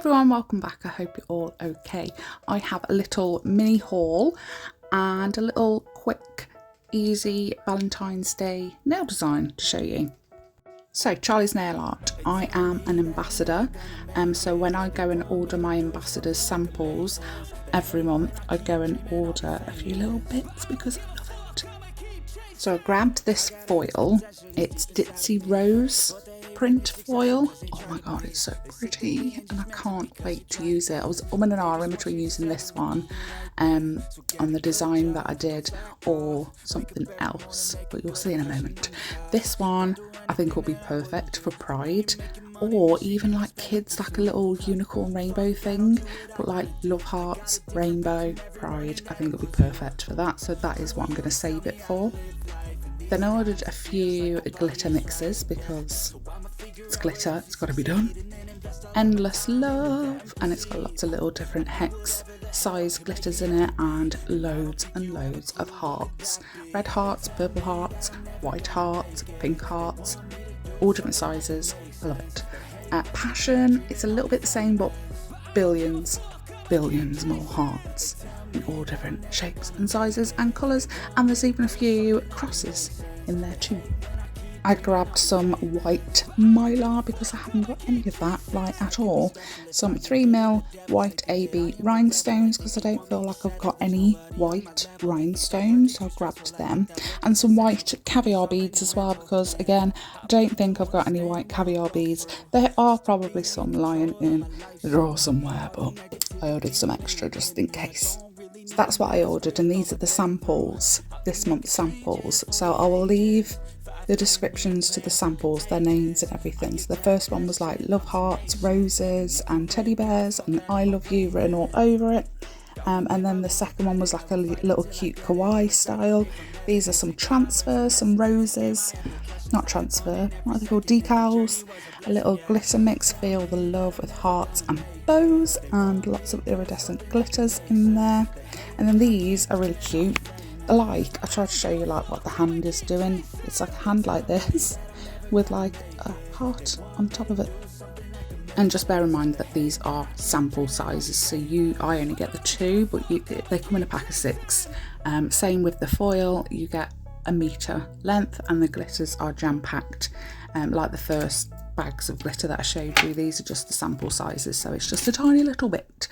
everyone, welcome back. I hope you're all okay. I have a little mini haul and a little quick, easy Valentine's Day nail design to show you. So Charlie's Nail Art, I am an ambassador, so when I go and order my ambassador's samples every month, I go and order a few little bits because I love it. So I grabbed this foil, it's Ditzy Rose print foil. Oh my god, it's so pretty and I can't wait to use it. I was and in between using this one on the design that I did or something else, but you'll see in a moment. This one I think will be perfect for Pride, or even like kids, like a little unicorn rainbow thing, but like love hearts, rainbow, pride. I think it'll be perfect for that, so that is what I'm going to save it for. Then I ordered a few glitter mixes because it's glitter, it's got to be done. Endless Love, and it's got lots of little different hex size glitters in it and loads of hearts. Red hearts, purple hearts, white hearts, pink hearts, all different sizes. I love it. Passion, it's a little bit the same but billions more hearts in all different shapes and sizes and colours, and there's even a few crosses in there too. I grabbed some white mylar because I haven't got any of that like at all. Some 3mm white AB rhinestones because I don't feel like I've got any white rhinestones, so I grabbed them. And some white caviar beads as well because again, I don't think I've got any white caviar beads. There are probably some lying in the drawer somewhere, but I ordered some extra just in case. So that's what I ordered, and these are the samples, this month's samples. So I will leave the descriptions to the samples, their names and everything. So the first one was like love hearts, roses and teddy bears and I love you written all over it. And then the second one was like a little cute kawaii style. These are some transfers, some roses, not transfer, what are they called, decals, a little glitter mix, feel the love with hearts and bows, and lots of iridescent glitters in there. And then these are really cute. Like, I tried to show you like what the hand is doing. It's like a hand like this with like a heart on top of it. And just bear in mind that these are sample sizes, so I only get the 2, but they come in a pack of 6. Same with the foil, you get a metre length, and the glitters are jam-packed. Like the first bags of glitter that I showed you, these are just the sample sizes, so it's just a tiny little bit.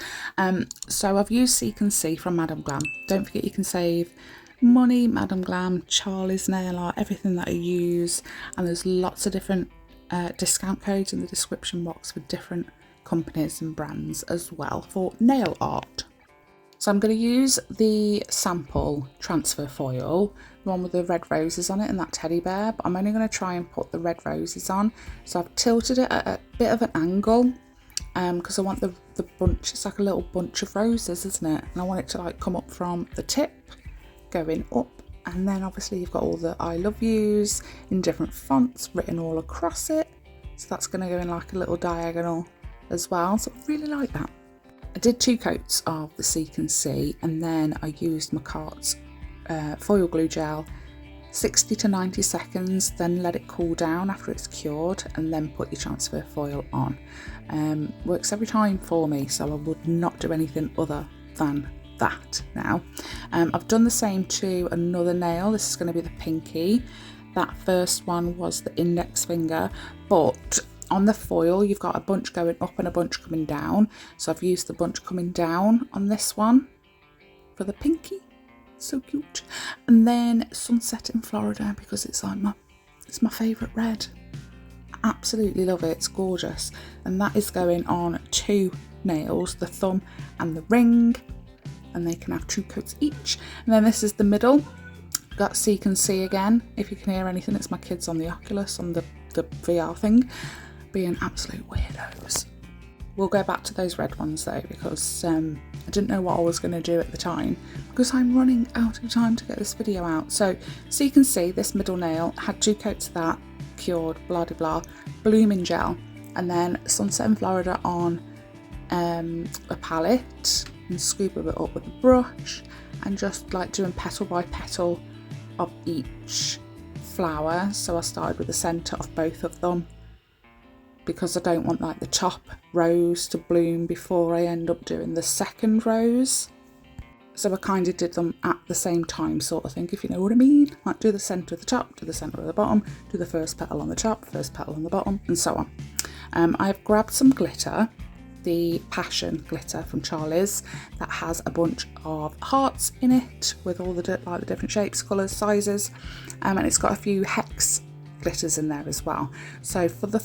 So I've used Seek and See from Madame Glam. Don't forget you can save money, Madame Glam, Charlie's Nail Art, everything that I use, and there's lots of different discount codes in the description box for different companies and brands as well for nail art. So I'm going to use the sample transfer foil, the one with the red roses on it and that teddy bear, but I'm only going to try and put the red roses on. So I've tilted it at a bit of an angle because I want the bunch, it's like a little bunch of roses, isn't it? And I want it to like come up from the tip, going up, and then obviously you've got all the I love yous in different fonts written all across it. So that's going to go in like a little diagonal as well. So I really like that. I did 2 coats of the Seek and See, and then I used Makart's foil glue gel 60 to 90 seconds, then let it cool down after it's cured, and then put your transfer foil on. Works every time for me, so I would not do anything other than that now. I've done the same to another nail. This is going to be the pinky. That first one was the index finger, but on the foil you've got a bunch going up and a bunch coming down, so I've used the bunch coming down on this one for the pinky. So cute. And then Sunset in Florida because it's like my favourite red. I absolutely love it, it's gorgeous. And that is going on 2 nails, the thumb and the ring, and they can have 2 coats each. And then this is the middle, got Seek and See again. If you can hear anything, it's my kids on the Oculus, on the VR thing, being absolute weirdos. We'll go back to those red ones though, because I didn't know what I was going to do at the time because I'm running out of time to get this video out. So you can see this middle nail had 2 coats of that, cured, blah de blah, blooming gel, and then Sunset in Florida on a palette, and scoop a bit up with a brush and just like doing petal by petal of each flower. So I started with the centre of both of them because I don't want like the top rows to bloom before I end up doing the second rows. So I kind of did them at the same time sort of thing, if you know what I mean. Like do the centre of the top, do the centre of the bottom, do the first petal on the top, first petal on the bottom, and so on. I've grabbed some glitter, the Passion glitter from Charlie's, that has a bunch of hearts in it with all the different shapes, colours, sizes, and it's got a few hex glitters in there as well. So for the,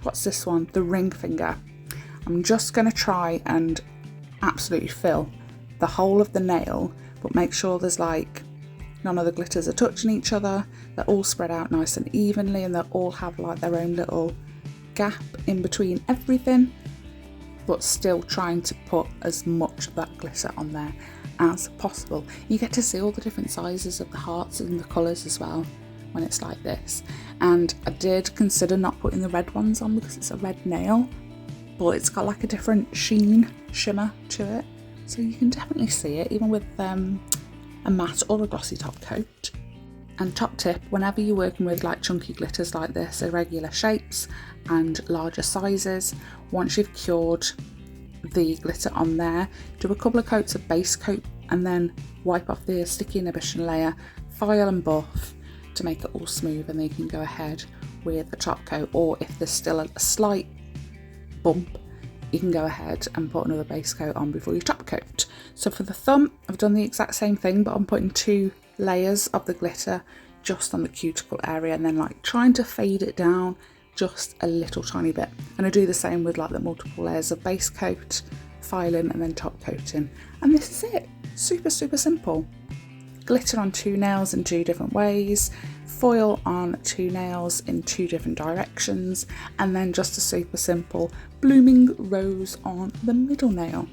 what's this one? The ring finger. I'm just going to try and absolutely fill the whole of the nail, but make sure there's like none of the glitters are touching each other. They're all spread out nice and evenly, and they all have like their own little gap in between everything, but still trying to put as much of that glitter on there as possible. You get to see all the different sizes of the hearts and the colours as well when it's like this. And I did consider not putting the red ones on because it's a red nail, but it's got like a different shimmer to it. So you can definitely see it even with a matte or a glossy top coat. And top tip, whenever you're working with like chunky glitters like this, irregular shapes and larger sizes, once you've cured the glitter on there, do a couple of coats of base coat and then wipe off the sticky inhibition layer, file and buff to make it all smooth, and then you can go ahead with the top coat. Or if there's still a slight bump, you can go ahead and put another base coat on before you top coat. So for the thumb, I've done the exact same thing, but I'm putting 2 layers of the glitter just on the cuticle area and then like trying to fade it down just a little tiny bit. And I do the same with like the multiple layers of base coat, filing, and then top coating. And this is it. Super, super simple. Glitter on 2 nails in 2 different ways, foil on 2 nails in 2 different directions, and then just a super simple blooming rose on the middle nail.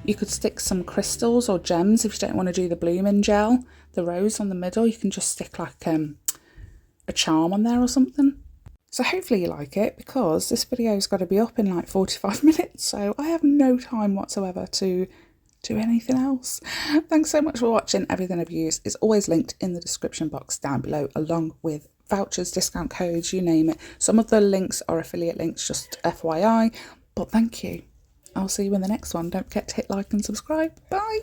You could stick some crystals or gems if you don't want to do the blooming gel. The rose on the middle, you can just stick like a charm on there or something. So hopefully you like it, because this video's got to be up in like 45 minutes, so I have no time whatsoever to do anything else. Thanks so much for watching. Everything I've used is always linked in the description box down below, along with vouchers, discount codes, you name it. Some of the links are affiliate links, just FYI, but thank you. I'll see you in the next one. Don't forget to hit like and subscribe. Bye.